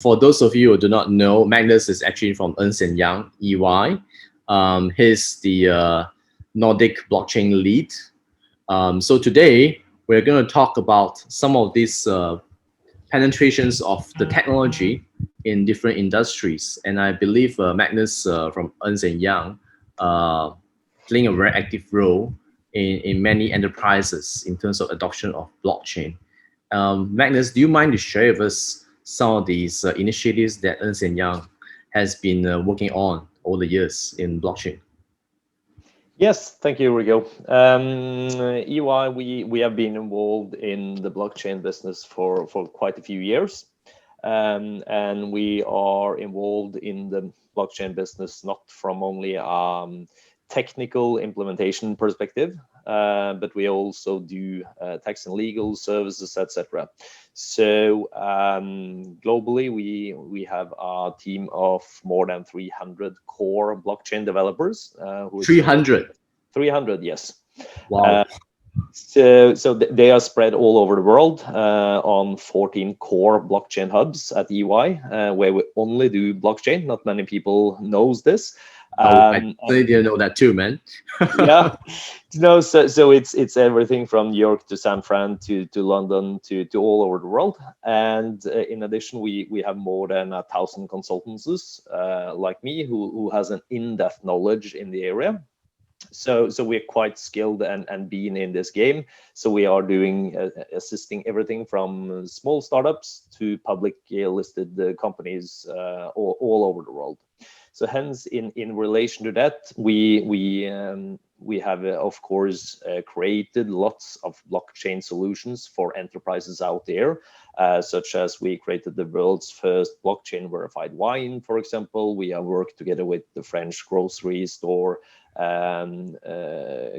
For those of you who do not know, Magnus is actually from Ernst& Young, EY. He's the Nordic blockchain lead. So today, we're going to talk about some of these penetrations of the technology in different industries. And I believe Magnus from Ernst& Young playing a very active role in many enterprises in terms of adoption of blockchain. Magnus, do you mind to share with us some of these initiatives that Ernst& Young has been working on over the years in blockchain? Yes, thank you, Rico. EY, we have been involved in the blockchain business for quite a few years. And we are involved in the blockchain business not from only technical implementation perspective, but we also do tax and legal services, etc. So globally, we have a team of more than 300 core blockchain developers. 300. 300, yes. Wow. So they are spread all over the world on 14 core blockchain hubs at EY, where we only do blockchain. Not many people knows this. I didn't know that too, man. Yeah, no. So it's everything from New York to San Fran to London to all over the world. And in addition, we have more than 1,000 consultants like me who has an in-depth knowledge in the area. So we're quite skilled and being in this game. So we are doing assisting everything from small startups to public listed companies all over the world. So hence, in relation to that, we have of course created lots of blockchain solutions for enterprises out there, such as we created the world's first blockchain verified wine, for example. We have worked together with the French grocery store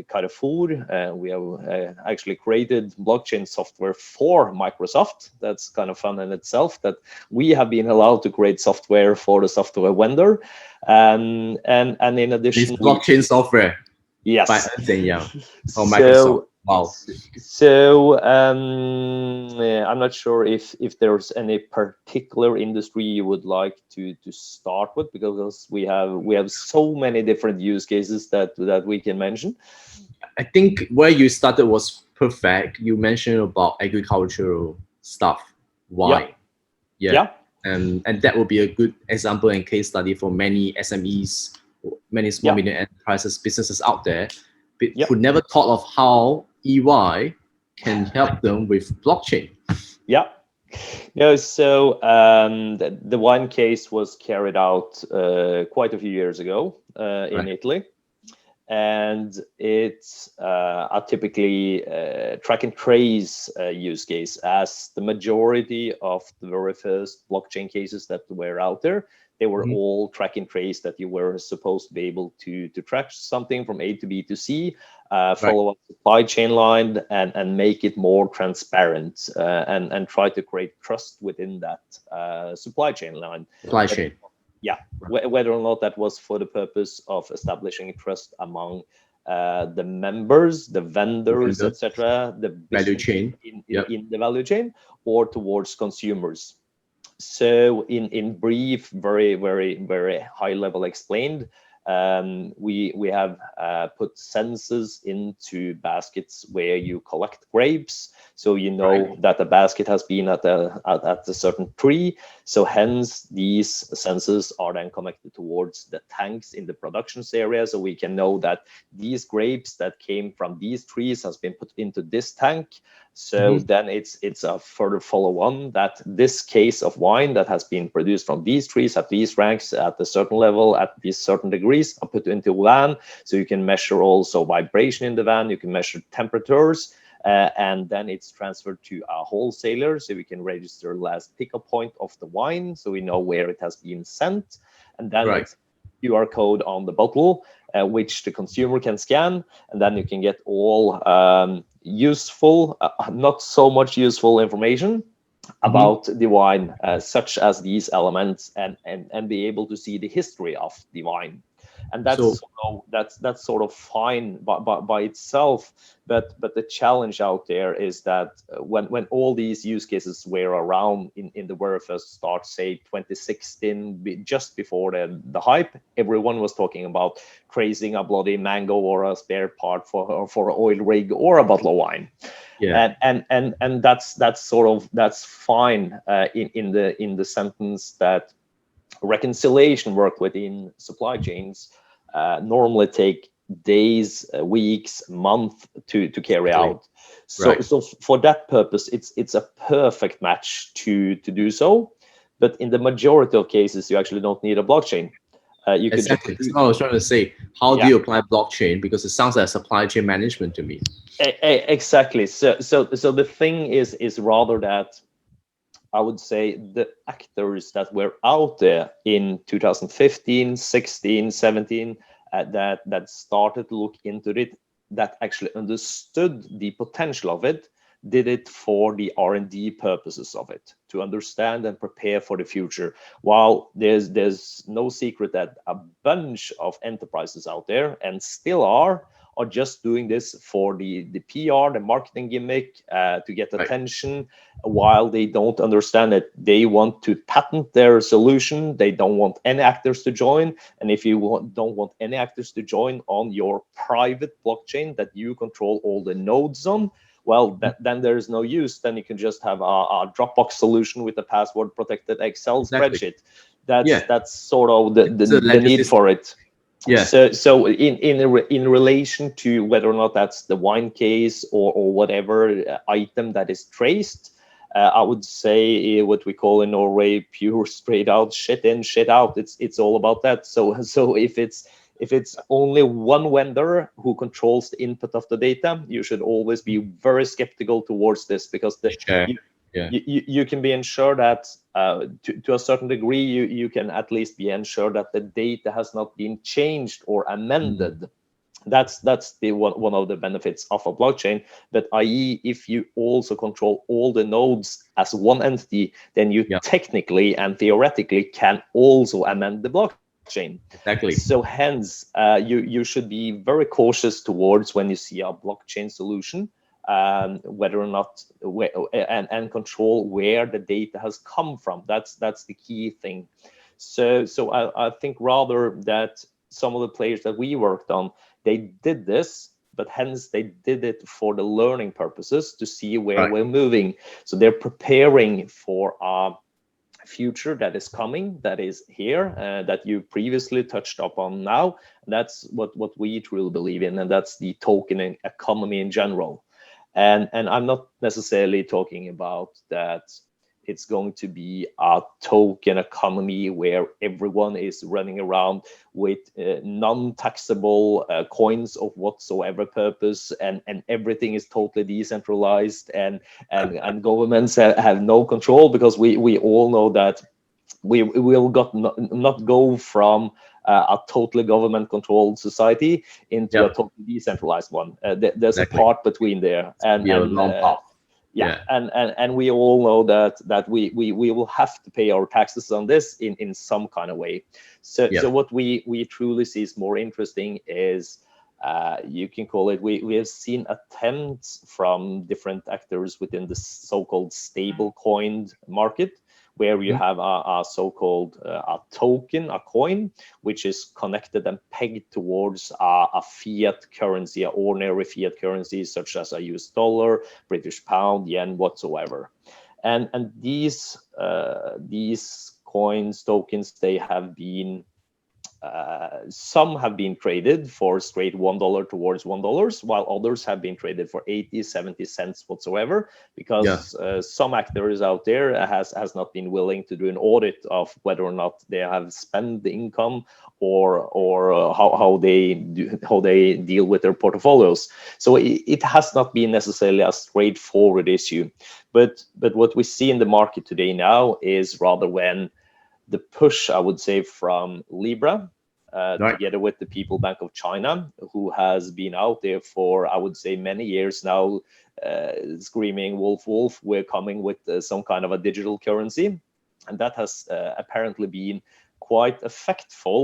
Carrefour. We have actually created blockchain software for Microsoft. That's kind of fun in itself, that we have been allowed to create software for the software vendor. And in addition, this blockchain software. Yes. By Ernst & Young or Microsoft. Wow. So I'm not sure if there's any particular industry you would like to start with, because we have so many different use cases that we can mention. I think where you started was perfect. You mentioned about agricultural stuff. Why? Yeah. And that would be a good example and case study for many SMEs, many small medium enterprises, businesses out there who never thought of how EY can help them with blockchain. Yeah. So the wine case was carried out quite a few years ago in Italy. And it's a typically track and trace use case, as the majority of the very first blockchain cases that were out there, they were all track and trace, that you were supposed to be able to track something from A to B to C, follow up supply chain line, and make it more transparent, and try to create trust within that supply chain line. Supply chain. Yeah, whether or not that was for the purpose of establishing trust among the members, the vendors, etc., the value chain in the value chain, or towards consumers. So in brief, very, very, very high level explained, we have put sensors into baskets where you collect grapes. So you know that the basket has been at a certain tree. So hence these sensors are then connected towards the tanks in the productions area. So we can know that these grapes that came from these trees has been put into this tank. So then it's a further follow-on that this case of wine that has been produced from these trees at these ranks at a certain level at these certain degrees are put into a van. So you can measure also vibration in the van, you can measure temperatures, and then it's transferred to a wholesaler, so we can register last pickup point of the wine, so we know where it has been sent, and then it's QR code on the bottle, which the consumer can scan, and then you can get all useful, not so much useful information about the wine, such as these elements, and be able to see the history of the wine. and that's that's sort of fine by itself. But the challenge out there is that when all these use cases were around in the very first start, say 2016, just before the hype, everyone was talking about tracing a bloody mango or a spare part for an oil rig or a bottle of wine. Yeah. And that's sort of, that's fine in the sentence that reconciliation work within supply chains normally take days, weeks, month to carry Exactly. out. So Right. so for that purpose, it's a perfect match to do so. But in the majority of cases, you actually don't need a blockchain. You could just Exactly. That's what I was trying to say. How do yeah. you apply blockchain? Because it sounds like supply chain management to me. Exactly. So the thing is rather that I would say the actors that were out there in 2015, 16, 17, that started to look into it, that actually understood the potential of it, did it for the R&D purposes of it, to understand and prepare for the future. While there's no secret that a bunch of enterprises out there, and still are just doing this for the PR, the marketing gimmick, to get Right. attention, while they don't understand it. They want to patent their solution. They don't want any actors to join. And if you don't want any actors to join on your private blockchain that you control all the nodes on, well, then there is no use. Then you can just have a Dropbox solution with a password protected Excel Exactly. spreadsheet. Yeah. That's sort of It's a the need legacy. for it. Yeah. So in relation to whether or not that's the wine case or whatever item that is traced, I would say what we call in Norway pure straight out shit in shit out. It's all about that. So if it's only one vendor who controls the input of the data, you should always be very skeptical towards this, because Sure. Yeah. you can be ensured that to a certain degree, you can at least be ensured that the data has not been changed or Mm. amended. That's the one of the benefits of a blockchain. But i.e., if you also control all the nodes as one entity, then you Yeah. technically and theoretically can also amend the blockchain. Exactly. So hence, you should be very cautious towards when you see a blockchain solution, whether or not and control where the data has come from. That's the key thing. So I think rather that some of the players that we worked on, they did this, but hence they did it for the learning purposes to see where Right. we're moving. So they're preparing for a future that is coming, that is here, that you previously touched upon now. That's what we truly believe in, and that's the token economy in general. And I'm not necessarily talking about that it's going to be a token economy where everyone is running around with non-taxable coins of whatsoever purpose, and everything is totally decentralized, and governments have no control, because we all know that we will not go from a totally government controlled society into a Yeah. totally decentralized one. There's a Exactly. part between there, Be a long path. yeah, Yeah. and we all know that we will have to pay our taxes on this in some kind of way. Yeah. So what we truly see is more interesting is, you can call it, we have seen attempts from different actors within the so-called stable coined market, where you Mhm. have a so-called a token, a coin, which is connected and pegged towards a fiat currency, an ordinary fiat currency, such as a US dollar, British pound, yen, whatsoever. And these coins, tokens, they have been some have been traded for straight $1 towards $1, while others have been traded for 80, 70 cents whatsoever, Yeah. because some actors out there has not been willing to do an audit of whether or not they have spent the income, or how they deal with their portfolios. So it has not been necessarily a straightforward issue. But what we see in the market today now is rather when the push, I would say, from Libra, Right. together with the People Bank of China, who has been out there for, I would say, many years now, screaming, "Wolf, wolf, we're coming with some kind of a digital currency." And that has apparently been quite effectful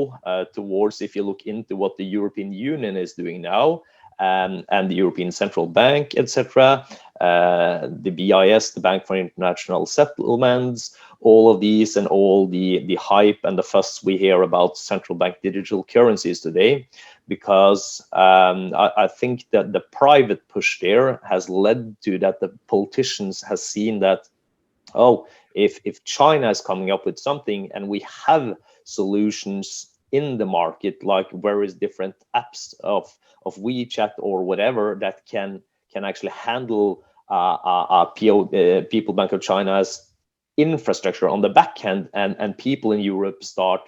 towards, if you look into what the European Union is doing now, and the European Central Bank, etc., the BIS, the Bank for International Settlements, all of these, and all the hype and the fuss we hear about central bank digital currencies today, because I think that the private push there has led to that the politicians has seen that, oh, if China is coming up with something and we have solutions in the market, like various different apps of WeChat or whatever that can actually handle People Bank of China's infrastructure on the back end, and people in Europe start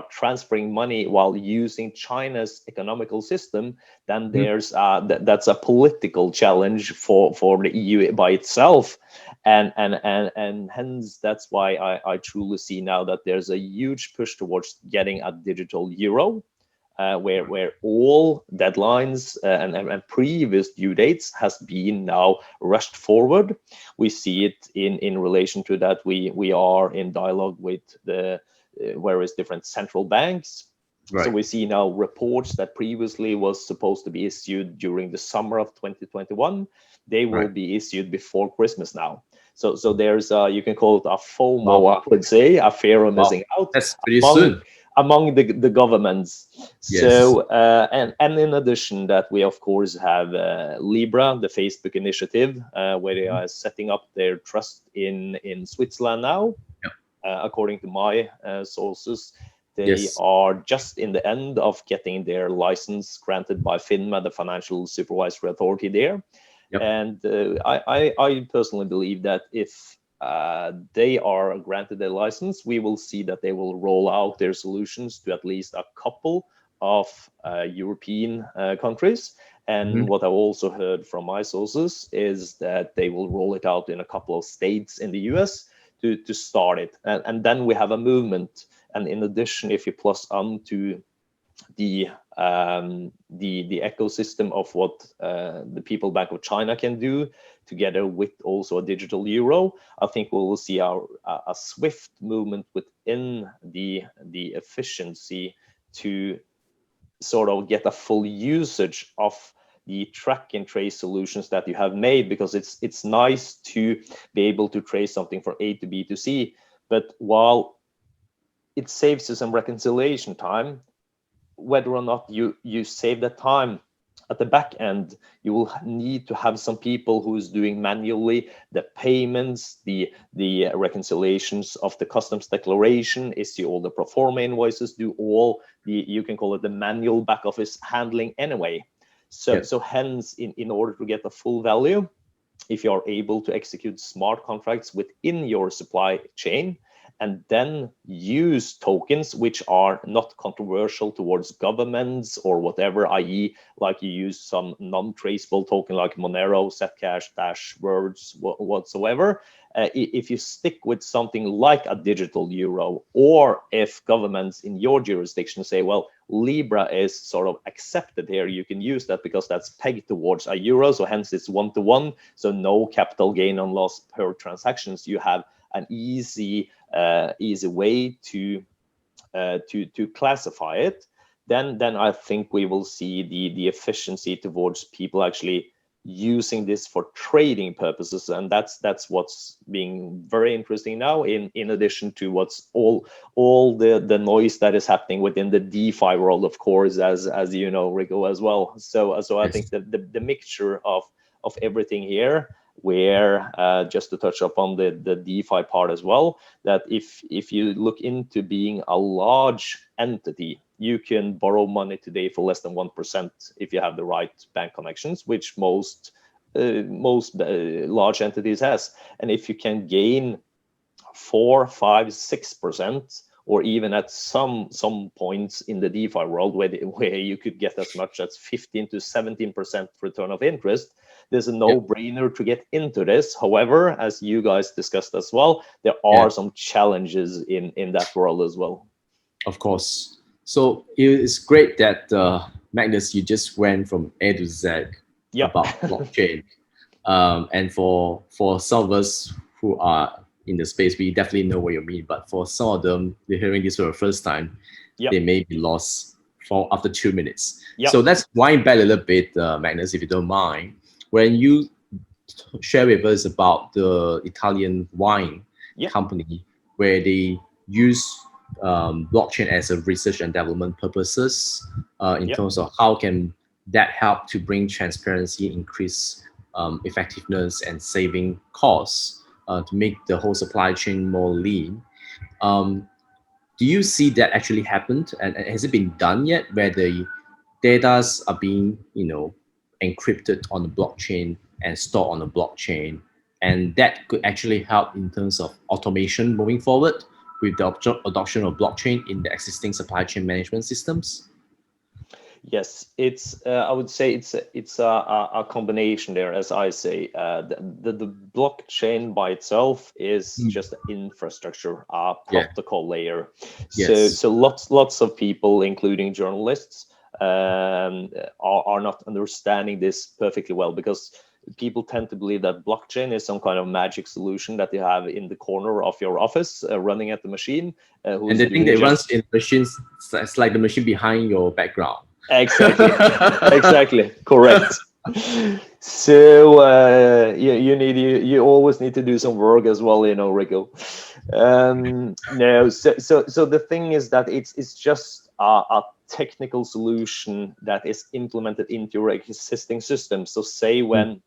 transferring money while using China's economical system, then there's that's a political challenge for the EU by itself, and hence that's why I truly see now that there's a huge push towards getting a digital euro, where all deadlines and previous due dates has been now rushed forward. We see it in relation to that. We are in dialogue with the various different central banks. Right. So we see now reports that previously was supposed to be issued during the summer of 2021. They will be issued before Christmas now. So there's you can call it a FOMO, I would say, a fear of missing out. That's pretty soon. Among the governments. Yes. So and in addition that, we of course have Libra, the Facebook initiative, where they are setting up their trust in Switzerland now. According to my sources, they are just in the end of getting their license granted by FINMA, the Financial Supervisory Authority there. And I personally believe that if they are granted their license, we will see that they will roll out their solutions to at least a couple of European countries. And what I've also heard from my sources is that they will roll it out in a couple of states in the US to start it. And then we have a movement. And in addition, if you plus on to the ecosystem of what the People Bank of China can do, together with also a digital euro, I think we will see a swift movement within the efficiency to sort of get a full usage of the track and trace solutions that you have made, because it's nice to be able to trace something from A to B to C, but while it saves you some reconciliation time, whether or not you save that time at the back end, you will need to have some people who's doing manually the payments, the reconciliations of the customs declaration, issue all the pro forma invoices, do all the, you can call it the manual back office handling anyway. So hence, in order to get the full value, if you are able to execute smart contracts within your supply chain, and then use tokens which are not controversial towards governments or whatever, i.e. like you use some non-traceable token like Monero, Zcash, Dash, Words, whatsoever. If you stick with something like a digital euro, or if governments in your jurisdiction say, well, Libra is sort of accepted here, you can use that because that's pegged towards a euro, so hence it's one-to-one, so no capital gain on loss per transactions. You have an easy way to classify it. Then I think we will see the efficiency towards people actually using this for trading purposes, and that's what's being very interesting now. In addition to what's all the noise that is happening within the DeFi world, of course, as you know, Rico, as well. So I think that the mixture of everything here, where just to touch upon the DeFi part as well, that if you look into being a large entity, you can borrow money today for less than 1% if you have the right bank connections, which most large entities has. And if you can gain 4, 5, 6%, or even at some points in the DeFi world where you could get as much as 15 to 17% return of interest, there's a no-brainer to get into this. However, as you guys discussed as well, there are some challenges in that world as well. Of course. So it's great that Magnus, you just went from A to Z about blockchain. And for some of us who are in the space, we definitely know what you mean. But for some of them, they're hearing this for the first time, Yep. they may be lost for after 2 minutes. Yep. So let's wind back a little bit, Magnus, if you don't mind. When you share with us about the Italian wine Yep. company where they use blockchain as a research and development purposes in Yep. terms of how can that help to bring transparency, increase effectiveness, and saving costs to make the whole supply chain more lean. Do you see that actually happened, and has it been done yet, where the data are being, encrypted on the blockchain and stored on the blockchain, and that could actually help in terms of automation moving forward with the adoption of blockchain in the existing supply chain management systems? Yes, it's. I would say it's a combination there, as I say. The blockchain by itself is just infrastructure, a protocol layer. Yes. So lots of people, including journalists, are not understanding this perfectly well, because people tend to believe that blockchain is some kind of magic solution that you have in the corner of your office, running at the machine. And they think it runs in machines. It's like the machine behind your background. Exactly. Exactly. Correct. So you always need to do some work as well, Rico. No, so the thing is that it's just a technical solution that is implemented into your existing system. So say when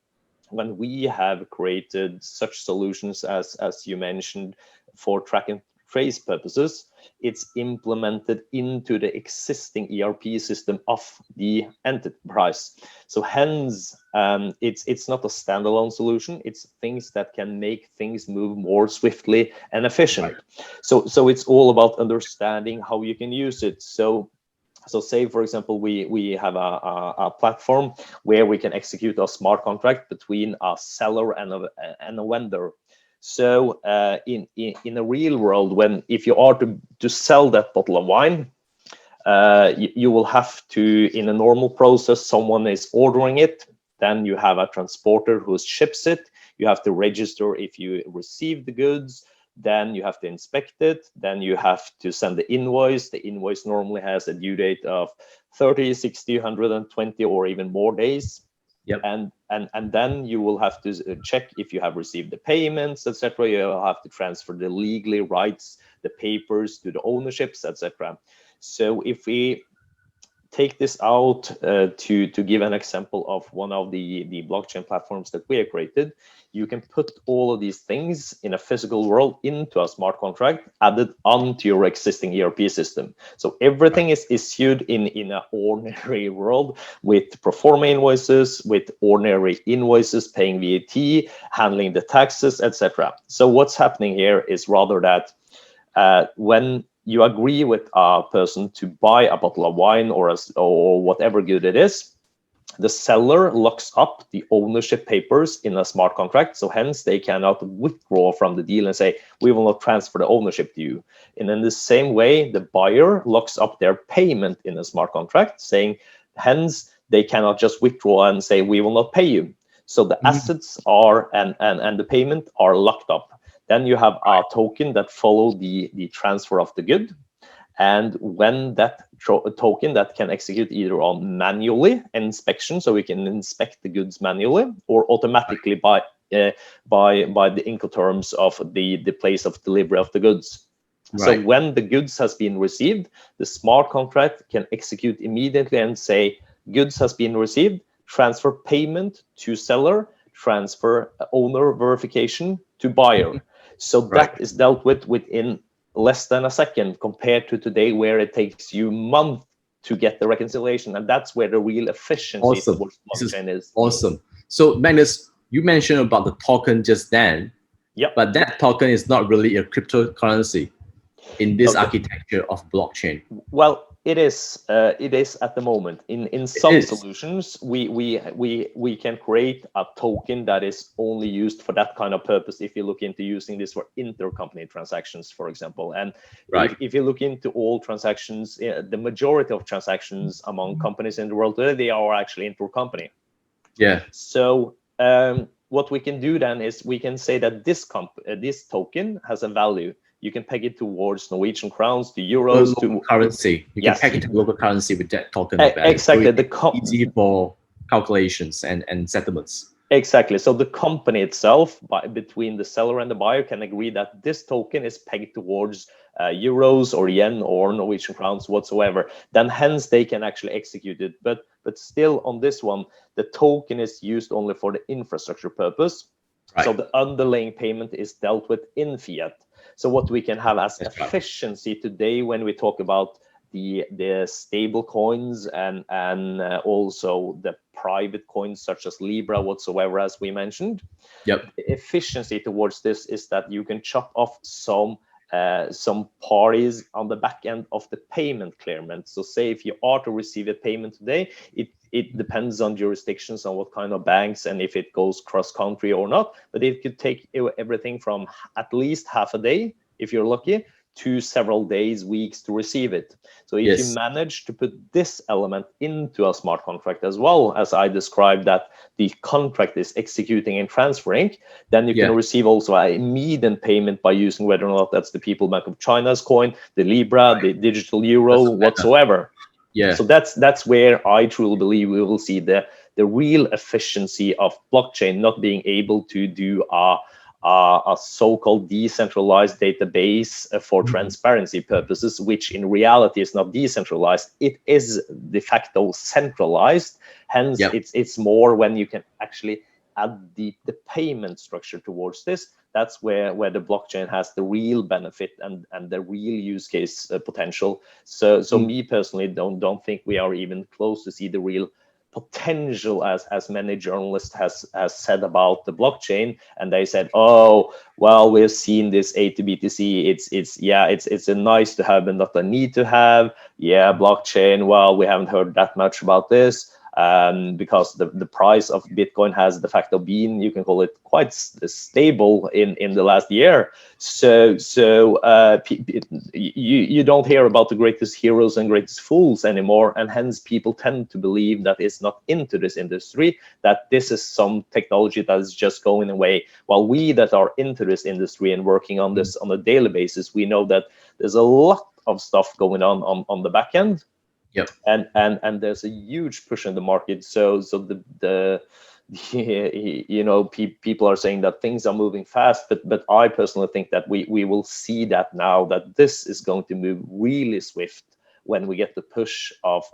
we have created such solutions as you mentioned for track and trace purposes, it's implemented into the existing ERP system of the enterprise. So hence, it's not a standalone solution. It's things that can make things move more swiftly and efficient. Right. So it's all about understanding how you can use it. So say, for example, we have a platform where we can execute a smart contract between a seller and a vendor. So in a real world, if you are to sell that bottle of wine, you will have to, in a normal process, someone is ordering it, then you have a transporter who ships it, you have to register if you receive the goods, then you have to inspect it, then you have to send the invoice. The invoice normally has a due date of 30, 60, 120 or even more days. Yep. And then you will have to check if you have received the payments, etc. You have to transfer the legally rights, the papers to the ownerships, etc. So if we take this out to give an example of one of the blockchain platforms that we have created, you can put all of these things in a physical world into a smart contract added onto your existing ERP system. So everything is issued in an ordinary world with pro forma invoices, with ordinary invoices, paying VAT, handling the taxes, etc. So what's happening here is rather that when you agree with a person to buy a bottle of wine or whatever good it is, the seller locks up the ownership papers in a smart contract. So hence they cannot withdraw from the deal and say, we will not transfer the ownership to you. And in the same way, the buyer locks up their payment in a smart contract, saying, hence they cannot just withdraw and say, we will not pay you. So the assets are and the payment are locked up. Then you have a token that follow the transfer of the good. And when that token that can execute either on manually inspection, so we can inspect the goods manually, or automatically by the Incoterms of the place of delivery of the goods. Right. So when the goods has been received, the smart contract can execute immediately and say, goods has been received, transfer payment to seller, transfer owner verification to buyer. So that is dealt with within less than a second, compared to today where it takes you months to get the reconciliation. And that's where the real efficiency towards blockchain is. Awesome. So Magnus, you mentioned about the token just then. Yep. But that token is not really a cryptocurrency in this architecture of blockchain. Well, it is at the moment. In some solutions, we can create a token that is only used for that kind of purpose. If you look into using this for intercompany transactions, for example, and if you look into all transactions, the majority of transactions among companies in the world today, they are actually intercompany. Yeah. So what we can do then is we can say that this token has a value. You can peg it towards Norwegian crowns, to euros, Local to currency. You can yes, peg it to local currency with that token of value. exactly. So it's easy for calculations and settlements. Exactly. So the company itself, between the seller and the buyer, can agree that this token is pegged towards euros or yen or Norwegian crowns whatsoever. Then hence they can actually execute it. But still on this one, the token is used only for the infrastructure purpose. Right. So the underlying payment is dealt with in fiat. So what we can have as That's efficiency today when we talk about the stable coins and also the private coins such as Libra whatsoever, as we mentioned. Yep. The efficiency towards this is that you can chop off some parties on the back end of the payment clearance. So say if you are to receive a payment today, it depends on jurisdictions, on what kind of banks, and if it goes cross country or not, but it could take everything from at least half a day if you're lucky to several days, weeks to receive it. So if you manage to put this element into a smart contract as well, as I described, that the contract is executing and transferring, then you can receive also an immediate payment by using whether or not that's the People Bank of China's coin, the Libra, the digital euro, whatsoever. Yeah. So that's where I truly believe we will see the real efficiency of blockchain, not being able to do a so-called decentralized database for transparency purposes, which in reality is not decentralized. It is de facto centralized. Hence, it's more when you can actually add the payment structure towards this. That's where the blockchain has the real benefit and the real use case potential. So me personally don't think we are even close to see the real potential as many journalists has said about the blockchain. And they said, oh well, we've seen this A to BTC, it's a nice to have and not a need to have. Blockchain, well, we haven't heard that much about this because the price of Bitcoin has de facto been, you can call it, quite stable in the last year. So you don't hear about the greatest heroes and greatest fools anymore, and hence people tend to believe that it's not into this industry, that this is some technology that is just going away. While we that are into this industry and working on this on a daily basis, we know that there's a lot of stuff going on the back end. Yep. And there's a huge push in the market. So people are saying that things are moving fast, but I personally think that we will see that now, that this is going to move really swift when we get the push of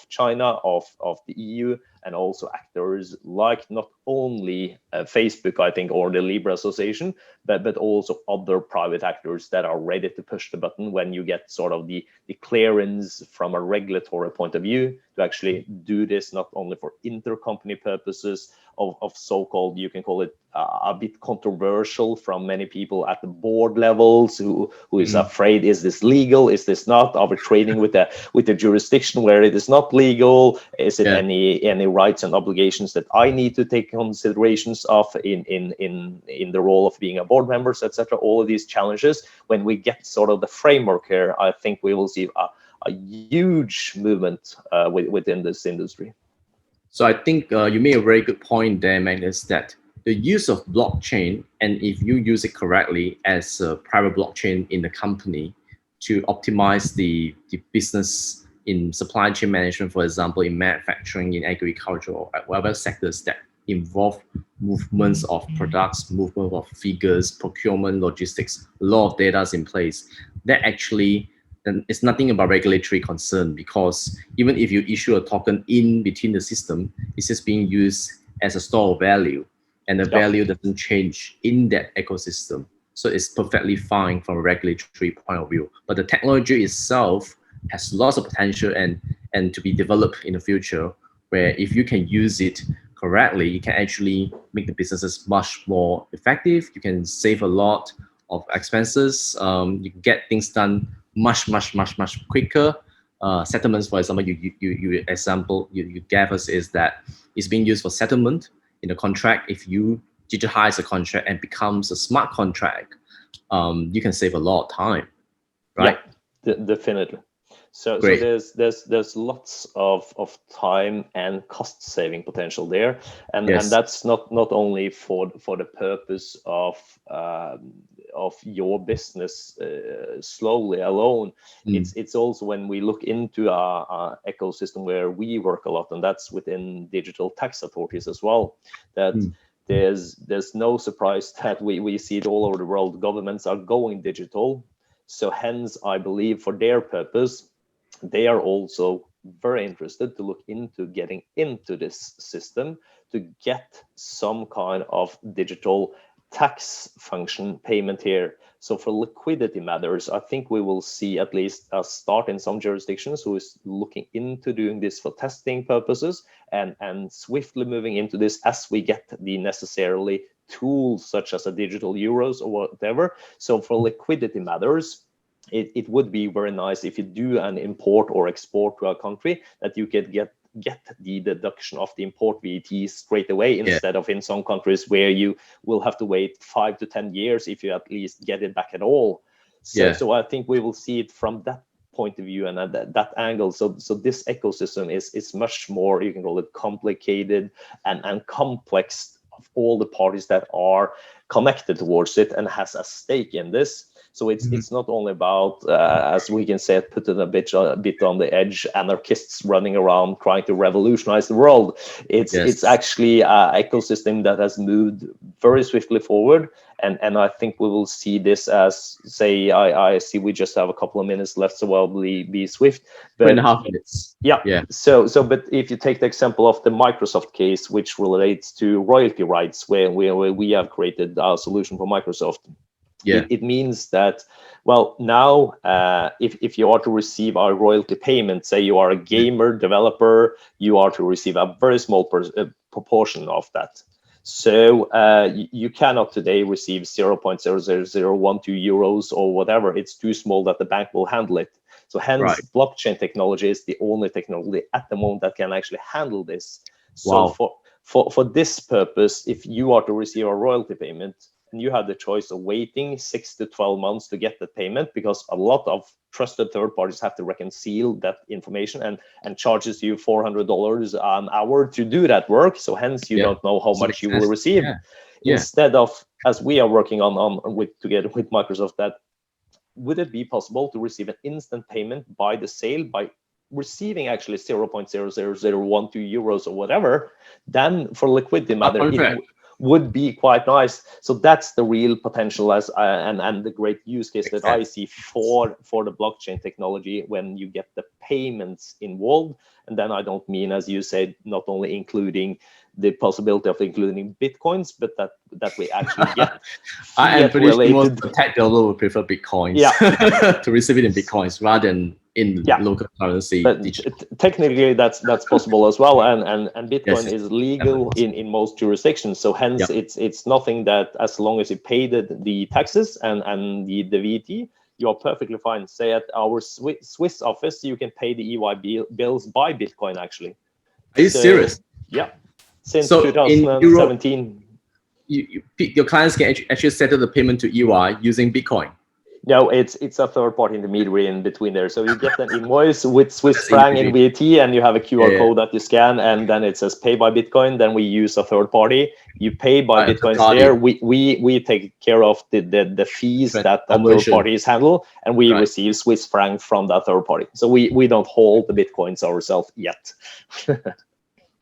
China, of the EU, and also actors like not only Facebook, I think, or the Libra Association, but also other private actors that are ready to push the button when you get sort of the clearance from a regulatory point of view to actually do this, not only for intercompany purposes of so-called, you can call it a bit controversial from many people at the board levels who is afraid, is this legal, is this not, are we trading with the jurisdiction where it is not legal, is it any rights and obligations that I need to take considerations of in the role of being a board member, etc. All of these challenges, when we get sort of the framework here, I think we will see a huge movement within this industry. So I think you made a very good point there, Magnus, that the use of blockchain, and if you use it correctly as a private blockchain in the company to optimize the business in supply chain management, for example, in manufacturing, in agriculture, or whatever sectors that involve movements of products, movement of figures, procurement, logistics, a lot of data is in place. That actually, then it's nothing about regulatory concern, because even if you issue a token in between the system, it's just being used as a store of value, and the value doesn't change in that ecosystem. So it's perfectly fine from a regulatory point of view. But the technology itself has lots of potential and to be developed in the future, where if you can use it correctly, you can actually make the businesses much more effective. You can save a lot of expenses. You can get things done much quicker. Settlements, for example, you gave us is that it's being used for settlement in a contract. If you digitize a contract and becomes a smart contract, you can save a lot of time, right? Yeah, definitely. So Great. there's lots of time and cost saving potential there, and Yes. that's not only for the purpose of your business slowly alone. It's also when we look into our ecosystem where we work a lot, and that's within digital tax authorities as well. That there's no surprise that we see it all over the world. Governments are going digital, so hence I believe for their purpose they are also very interested to look into getting into this system to get some kind of digital tax function payment here. So for liquidity matters, I think we will see at least a start in some jurisdictions who is looking into doing this for testing purposes, and swiftly moving into this as we get the necessarily tools such as a digital euros or whatever. So for liquidity matters, it would be very nice if you do an import or export to a country that you could get the deduction of the import VAT straight away, instead of in some countries where you will have to wait 5 to 10 years if you at least get it back at all. So I think we will see it from that point of view and that angle. So this ecosystem is much more, you can call it, complicated and complex of all the parties that are connected towards it and has a stake in this. So it's not only about, as we can say, put it a bit on the edge, anarchists running around trying to revolutionize the world. It's actually an ecosystem that has moved very swiftly forward, and I think we will see this as, say, I see we just have a couple of minutes left, so I'll be swift. But 2.5 minutes. Yeah. So but if you take the example of the Microsoft case, which relates to royalty rights, where we have created our solution for Microsoft. It means that, well, now if you are to receive our royalty payment, say you are a gamer developer, you are to receive a very small proportion of that. So you cannot today receive 0.00012 euros or whatever. It's too small that the bank will handle it. So hence blockchain technology is the only technology at the moment that can actually handle this. So for this purpose, if you are to receive a royalty payment, and you have the choice of waiting 6 to 12 months to get the payment, because a lot of trusted third parties have to reconcile that information and charges you $400 an hour to do that work. So hence you don't know how much you will receive. Instead of, as we are working on together with Microsoft, that would it be possible to receive an instant payment by the sale, by receiving actually 0.00012 euros or whatever, then for liquidity matter, it would be quite nice. So that's the real potential as and the great use case that I see for the blockchain technology when you get the payments involved. And then I don't mean, as you said, not only including the possibility of including bitcoins, but that we actually get I am pretty sure most of the tech developer would prefer bitcoins to receive it in bitcoins rather than in local currency. But technically that's possible as well, and Bitcoin is legal in most jurisdictions. So hence it's nothing that, as long as you pay the taxes and the VAT, you are perfectly fine. Say at our Swiss office, you can pay the EY bills by Bitcoin actually. Are you serious? Yeah. Since 2017. Your clients can actually settle the payment to EY using Bitcoin. No, it's a third-party intermediary in between there. So you get an invoice with Swiss franc and VAT, and you have a QR code that you scan, and then it says pay by Bitcoin. Then we use a third party. You pay by Bitcoins there. We take care of the fees that third parties handle, and we receive Swiss franc from that third party. So we don't hold the Bitcoins ourselves yet.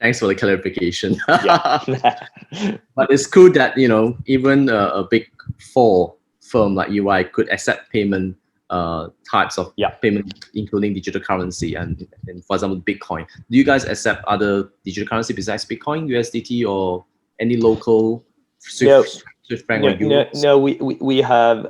Thanks for the clarification. But it's cool that, even a big four firm like EY could accept payment types of payment, including digital currency and for example Bitcoin. Do you guys accept other digital currency besides Bitcoin, USDT, or any local Swiss franc or euros? No, we have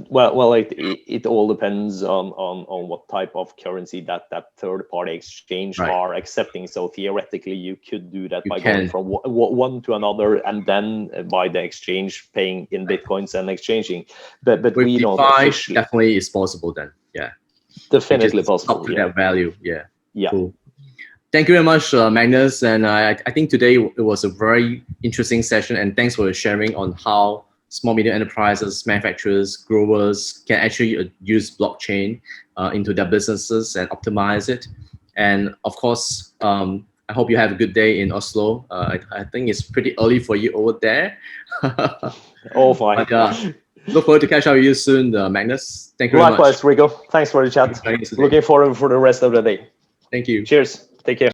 well it all depends on what type of currency that third party exchange are accepting. So theoretically you could do that by going from one to another, and then by the exchange paying in Bitcoins and exchanging. But with we don't officially. Definitely is possible then. Definitely possible. Up to that value. Cool. Thank you very much, Magnus. And I think today it was a very interesting session, and thanks for sharing on how small medium enterprises, manufacturers, growers can actually use blockchain into their businesses and optimize it. And of course, I hope you have a good day in Oslo. I think it's pretty early for you over there. Oh, fine. But, look forward to catch up with you soon, Magnus. Thank you very much. Likewise, Rico. Thanks for the chat. Looking forward for the rest of the day. Thank you. Cheers. Take care.